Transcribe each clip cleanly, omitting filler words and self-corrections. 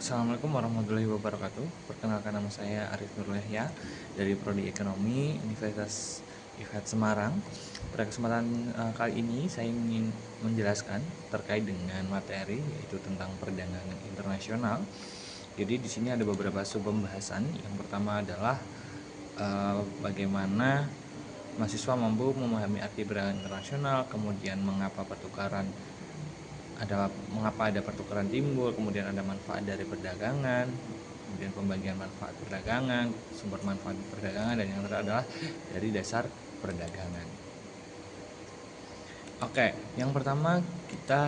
Assalamualaikum warahmatullahi wabarakatuh. Perkenalkan, nama saya Arif Nurul Yahya dari Prodi Ekonomi Universitas IFHAT Semarang. Pada kesempatan kali ini saya ingin menjelaskan terkait dengan materi, yaitu tentang perdagangan internasional. Jadi di sini ada beberapa sub pembahasan. Yang pertama adalah bagaimana mahasiswa mampu memahami arti perdagangan internasional, kemudian mengapa ada pertukaran timbul, kemudian ada manfaat dari perdagangan, kemudian pembagian manfaat perdagangan, sumber manfaat perdagangan, dan yang terakhir adalah dari dasar perdagangan. Oke, yang pertama kita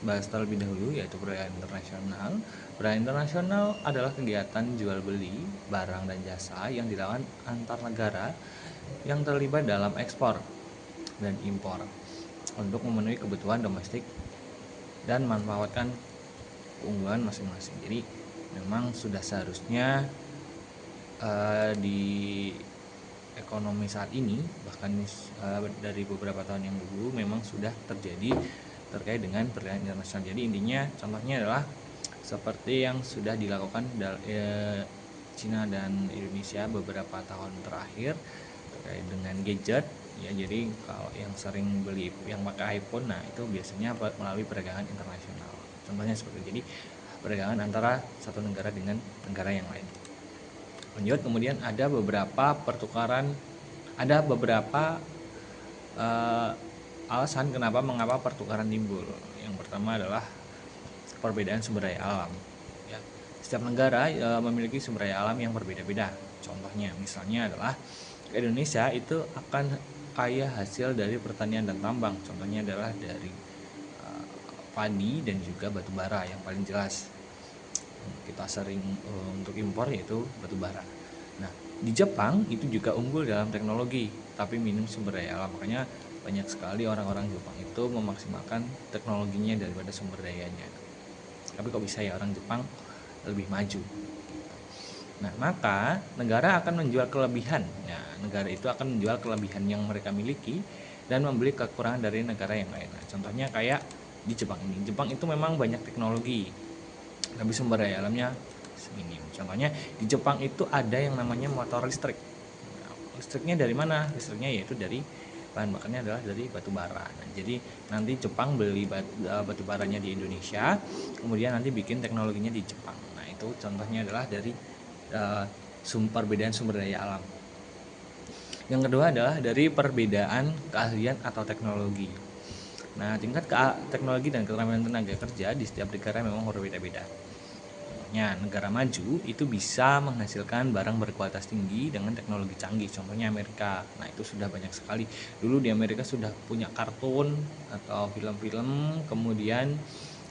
bahas terlebih dahulu, yaitu perdagangan internasional. Perdagangan internasional adalah kegiatan jual beli barang dan jasa yang dilakukan antar negara yang terlibat dalam ekspor dan impor untuk memenuhi kebutuhan domestik dan memanfaatkan keunggulan masing-masing. Jadi memang sudah seharusnya di ekonomi saat ini, bahkan dari beberapa tahun yang dulu memang sudah terjadi terkait dengan perdagangan internasional. Jadi intinya, contohnya adalah seperti yang sudah dilakukan Cina dan Indonesia beberapa tahun terakhir terkait dengan gadget. Ya, jadi kalau yang sering beli yang pakai iPhone, nah itu biasanya melalui perdagangan internasional. Contohnya seperti itu. Jadi perdagangan antara satu negara dengan negara yang lain. Lanjut, kemudian ada beberapa alasan mengapa pertukaran timbul. Yang pertama adalah perbedaan sumber daya alam. Ya, setiap negara memiliki sumber daya alam yang berbeda-beda. Contohnya, misalnya adalah Indonesia itu akan kaya hasil dari pertanian dan tambang. Contohnya adalah dari padi dan juga batu bara yang paling jelas. Kita sering untuk impor, yaitu batu bara. Nah, di Jepang itu juga unggul dalam teknologi, tapi minim sumber daya alam. Makanya banyak sekali orang-orang Jepang itu memaksimalkan teknologinya daripada sumber dayanya. Tapi kok bisa ya orang Jepang lebih maju? Nah, maka negara akan menjual kelebihan. Nah, negara itu akan menjual kelebihan yang mereka miliki dan membeli kekurangan dari negara yang lain. Nah, contohnya kayak di Jepang ini. Jepang itu memang banyak teknologi, tapi sumber daya alamnya minim. Contohnya di Jepang itu ada yang namanya motor listrik. Nah, listriknya dari mana? Listriknya yaitu dari bahan bakarnya adalah dari batu bara. Nah, jadi nanti Jepang beli batu baranya di Indonesia, kemudian nanti bikin teknologinya di Jepang. Nah, itu contohnya adalah dari perbedaan sumber daya alam. Yang kedua adalah dari perbedaan keahlian atau teknologi. Nah, tingkat teknologi dan keterampilan tenaga kerja di setiap negara memang berbeda-beda. Contohnya, negara maju itu bisa menghasilkan barang berkualitas tinggi dengan teknologi canggih. Contohnya Amerika. Nah, itu sudah banyak sekali. Dulu di Amerika sudah punya kartun atau film-film, kemudian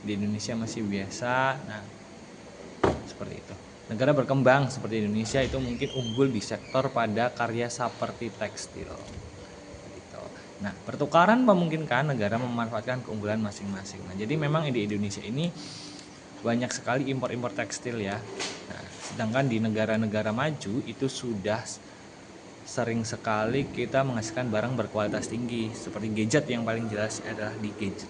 di Indonesia masih biasa. Nah, seperti itu. Negara berkembang seperti Indonesia itu mungkin unggul di sektor pada karya seperti tekstil. Gitu. Nah, pertukaran memungkinkan negara memanfaatkan keunggulan masing-masing. Nah, jadi memang di Indonesia ini banyak sekali impor-impor tekstil ya. Nah, sedangkan di negara-negara maju itu sudah sering sekali kita menghasilkan barang berkualitas tinggi, seperti gadget yang paling jelas adalah di gadget.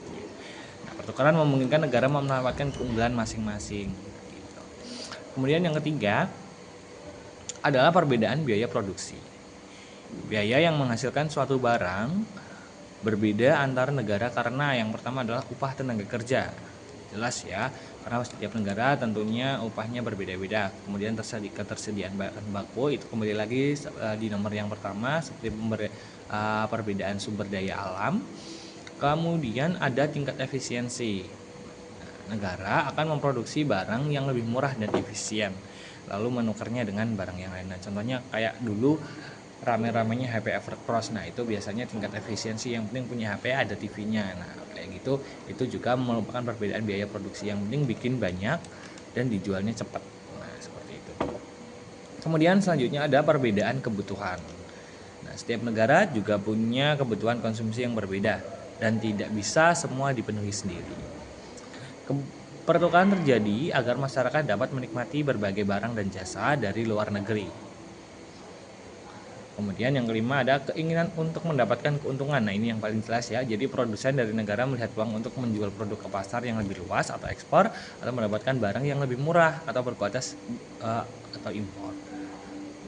Nah, pertukaran memungkinkan negara memanfaatkan keunggulan masing-masing. Kemudian yang ketiga adalah perbedaan biaya produksi. Biaya yang menghasilkan suatu barang berbeda antar negara karena yang pertama adalah upah tenaga kerja. Jelas ya, karena setiap negara tentunya upahnya berbeda-beda. Kemudian ketersediaan bahan baku itu kembali lagi di nomor yang pertama, seperti perbedaan sumber daya alam. Kemudian ada tingkat efisiensi. Negara akan memproduksi barang yang lebih murah dan efisien, lalu menukarnya dengan barang yang lain. Nah, contohnya kayak dulu rame-ramenya HP Evercross. Nah, itu biasanya tingkat efisiensi, yang penting punya HP ada TV-nya. Nah, kayak gitu, itu juga merupakan perbedaan biaya produksi. Yang penting bikin banyak dan dijualnya cepat. Nah, seperti itu. Kemudian selanjutnya ada perbedaan kebutuhan. Nah, setiap negara juga punya kebutuhan konsumsi yang berbeda dan tidak bisa semua dipenuhi sendiri. Pertukaran terjadi agar masyarakat dapat menikmati berbagai barang dan jasa dari luar negeri. Kemudian yang kelima ada keinginan untuk mendapatkan keuntungan. Nah, ini yang paling jelas ya. Jadi produsen dari negara melihat peluang untuk menjual produk ke pasar yang lebih luas atau ekspor, atau mendapatkan barang yang lebih murah atau berkualitas atau impor.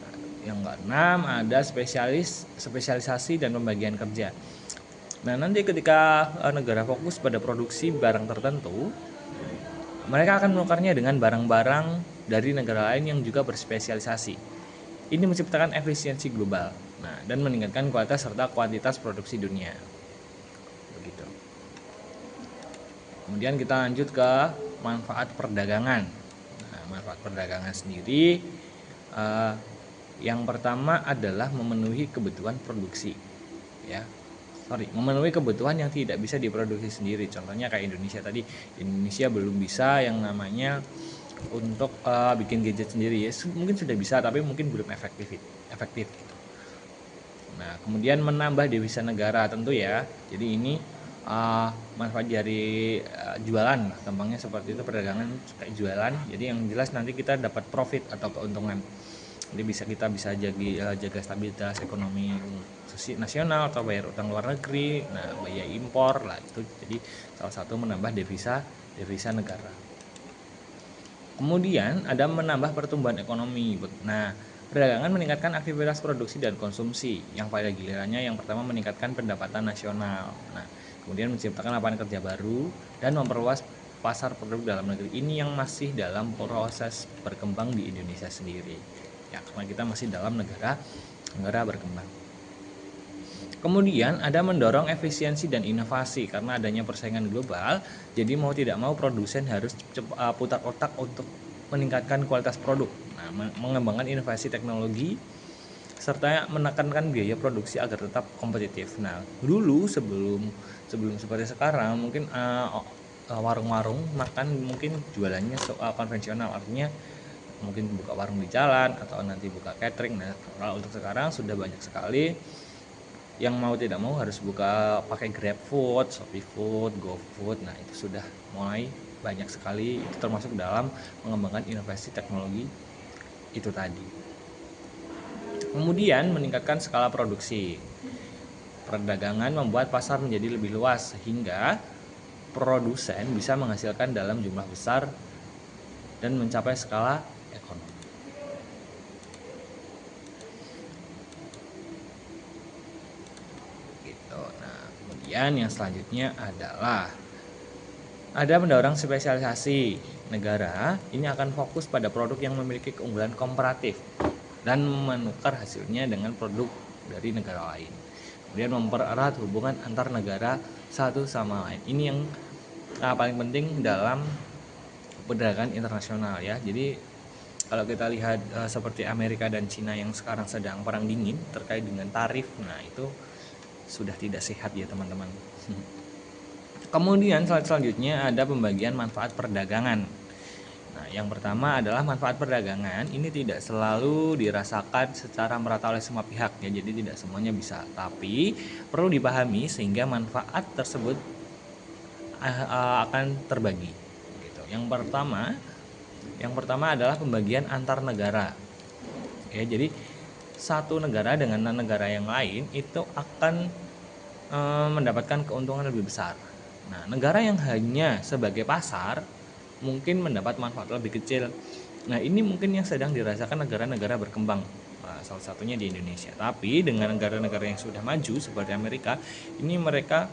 Nah, yang keenam ada spesialisasi dan pembagian kerja. Nah, nanti ketika negara fokus pada produksi barang tertentu, mereka akan menukarnya dengan barang-barang dari negara lain yang juga berspesialisasi. Ini menciptakan efisiensi global, nah, dan meningkatkan kualitas serta kuantitas produksi dunia. Begitu. Kemudian kita lanjut ke manfaat perdagangan. Nah, manfaat perdagangan sendiri, yang pertama adalah memenuhi kebutuhan produksi, ya. Memenuhi kebutuhan yang tidak bisa diproduksi sendiri. Contohnya kayak Indonesia tadi, Indonesia belum bisa yang namanya untuk bikin gadget sendiri ya, mungkin sudah bisa tapi mungkin belum efektif gitu. Nah, kemudian menambah devisa negara tentu ya. Jadi ini manfaat dari jualan, gampangnya seperti itu, perdagangan kayak jualan. Jadi yang jelas nanti kita dapat profit atau keuntungan. Jadi kita bisa jaga stabilitas ekonomi nasional atau bayar utang luar negeri, nah bayar impor lah itu. Jadi salah satu menambah devisa negara. Kemudian ada menambah pertumbuhan ekonomi. Nah, perdagangan meningkatkan aktivitas produksi dan konsumsi. Yang pada gilirannya yang pertama meningkatkan pendapatan nasional. Nah, kemudian menciptakan lapangan kerja baru dan memperluas pasar produk dalam negeri. Ini yang masih dalam proses berkembang di Indonesia sendiri. Ya, karena kita masih dalam negara berkembang. Kemudian ada mendorong efisiensi dan inovasi karena adanya persaingan global. Jadi mau tidak mau produsen harus putar otak untuk meningkatkan kualitas produk. Nah, mengembangkan inovasi teknologi serta menekankan biaya produksi agar tetap kompetitif. Nah, dulu sebelum seperti sekarang mungkin warung-warung makan mungkin jualannya konvensional, artinya mungkin buka warung di jalan atau nanti buka catering. Nah, kalau untuk sekarang sudah banyak sekali yang mau tidak mau harus buka pakai GrabFood, ShopeeFood, GoFood. Nah, itu sudah mulai banyak sekali, itu termasuk dalam mengembangkan inovasi teknologi itu tadi. Kemudian meningkatkan skala produksi. Perdagangan membuat pasar menjadi lebih luas sehingga produsen bisa menghasilkan dalam jumlah besar dan mencapai skala ekonomi. Kemudian yang selanjutnya adalah ada mendorong spesialisasi. Negara ini akan fokus pada produk yang memiliki keunggulan komparatif dan menukar hasilnya dengan produk dari negara lain. Kemudian mempererat hubungan antar negara satu sama lain. Ini yang paling penting dalam perdagangan internasional ya. Jadi kalau kita lihat seperti Amerika dan Cina yang sekarang sedang perang dingin terkait dengan tarif, nah itu sudah tidak sehat ya teman-teman. Kemudian selanjutnya ada pembagian manfaat perdagangan. Nah, yang pertama adalah manfaat perdagangan ini tidak selalu dirasakan secara merata oleh semua pihak ya, jadi tidak semuanya bisa. Tapi perlu dipahami sehingga manfaat tersebut akan terbagi. Gitu. Yang pertama adalah pembagian antar negara. Ya, jadi satu negara dengan negara yang lain itu akan mendapatkan keuntungan lebih besar. Nah, negara yang hanya sebagai pasar mungkin mendapat manfaat lebih kecil. Nah, ini mungkin yang sedang dirasakan negara-negara berkembang, salah satunya di Indonesia. Tapi dengan negara-negara yang sudah maju seperti Amerika, ini mereka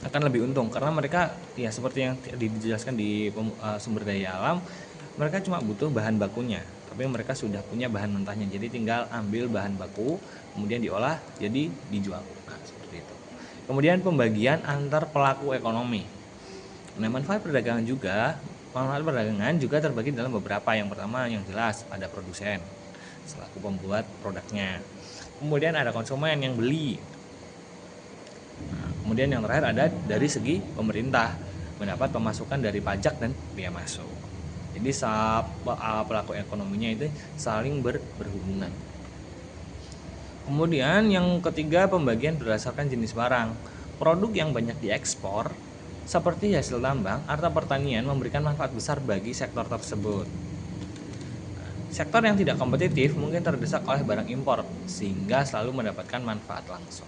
akan lebih untung karena mereka ya seperti yang dijelaskan di sumber daya alam, mereka cuma butuh bahan bakunya, tapi mereka sudah punya bahan mentahnya. Jadi tinggal ambil bahan baku, kemudian diolah jadi dijual. Nah, seperti itu. Kemudian pembagian antar pelaku ekonomi. Nah, manfaat perdagangan juga terbagi dalam beberapa. Yang pertama yang jelas ada produsen selaku pembuat produknya. Kemudian ada konsumen yang beli. Nah, kemudian yang terakhir ada dari segi pemerintah, mendapat pemasukan dari pajak dan biaya masuk. Jadi pelaku ekonominya itu saling berhubungan. Kemudian yang ketiga pembagian berdasarkan jenis barang. Produk yang banyak diekspor seperti hasil tambang atau pertanian memberikan manfaat besar bagi sektor tersebut. Nah, Sektor yang tidak kompetitif mungkin terdesak oleh barang impor sehingga selalu mendapatkan manfaat langsung.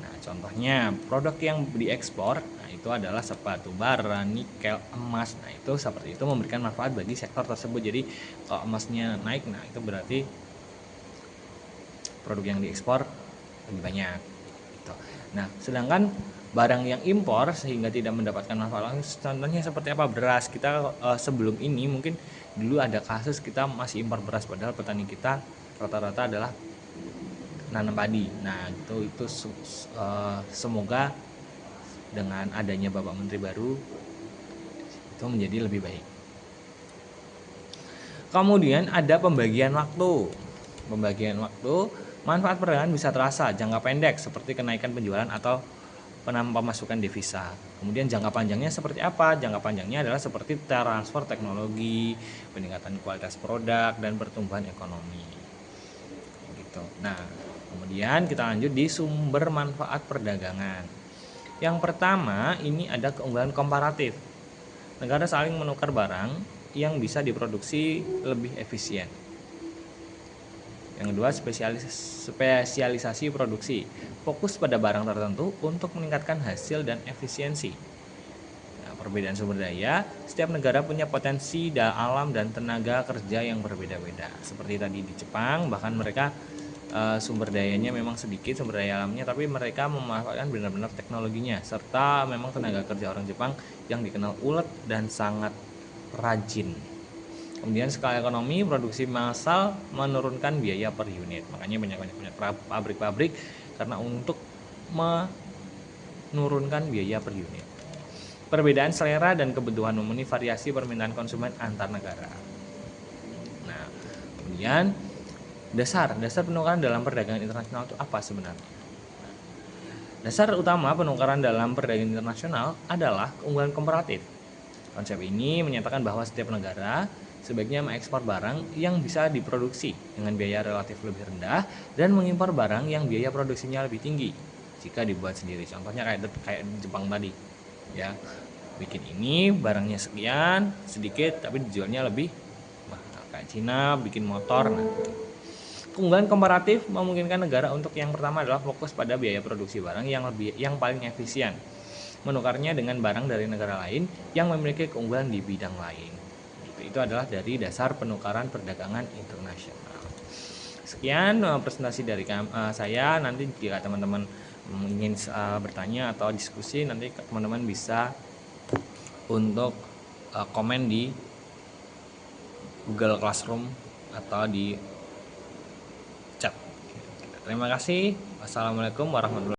Nah, contohnya produk yang diekspor, nah itu adalah sepatu bara, nikel, emas. Nah, itu seperti itu memberikan manfaat bagi sektor tersebut. Jadi kalau emasnya naik, nah itu berarti produk yang diekspor lebih banyak. Gitu. Nah, sedangkan barang yang impor sehingga tidak mendapatkan manfaat langsung, contohnya seperti apa? Beras. Kita sebelum ini mungkin dulu ada kasus kita masih impor beras, padahal petani kita rata-rata adalah nanam padi. Nah, itu semoga dengan adanya Bapak Menteri baru itu menjadi lebih baik. Kemudian ada pembagian waktu. Pembagian waktu, manfaat perdagangan bisa terasa jangka pendek seperti kenaikan penjualan atau pemasukan devisa. Kemudian jangka panjangnya seperti apa? Jangka panjangnya adalah seperti transfer teknologi, peningkatan kualitas produk, dan pertumbuhan ekonomi. Gitu. Nah, kemudian kita lanjut di sumber manfaat perdagangan. Yang pertama, ini ada keunggulan komparatif. Negara saling menukar barang yang bisa diproduksi lebih efisien. Yang kedua, spesialisasi produksi. Fokus pada barang tertentu untuk meningkatkan hasil dan efisiensi. Nah, perbedaan sumber daya, setiap negara punya potensi alam dan tenaga kerja yang berbeda-beda. Seperti tadi di Jepang, bahkan mereka sumber dayanya memang sedikit, sumber daya alamnya, tapi mereka memanfaatkan benar-benar teknologinya, serta memang tenaga kerja orang Jepang yang dikenal ulet dan sangat rajin. Kemudian skala ekonomi, produksi massal menurunkan biaya per unit. Makanya banyak pabrik-pabrik karena untuk menurunkan biaya per unit. Perbedaan selera dan kebutuhan memenuhi variasi permintaan konsumen antar negara. Nah, kemudian dasar penukaran dalam perdagangan internasional itu apa sebenarnya? Dasar utama penukaran dalam perdagangan internasional adalah keunggulan komparatif. Konsep ini menyatakan bahwa setiap negara sebaiknya mengekspor barang yang bisa diproduksi dengan biaya relatif lebih rendah dan mengimpor barang yang biaya produksinya lebih tinggi jika dibuat sendiri. Contohnya kayak Jepang tadi, ya, bikin ini barangnya sekian sedikit tapi dijualnya lebih mahal. Kayak Cina bikin motor. Nah, keunggulan komparatif memungkinkan negara untuk yang pertama adalah fokus pada biaya produksi barang yang paling efisien, menukarnya dengan barang dari negara lain yang memiliki keunggulan di bidang lain. Itu adalah dari dasar penukaran perdagangan internasional. Sekian presentasi dari saya. Nanti jika teman-teman ingin bertanya atau diskusi, nanti teman-teman bisa untuk komen di Google Classroom atau di chat. Terima kasih. Wassalamualaikum warahmatullahi wabarakatuh.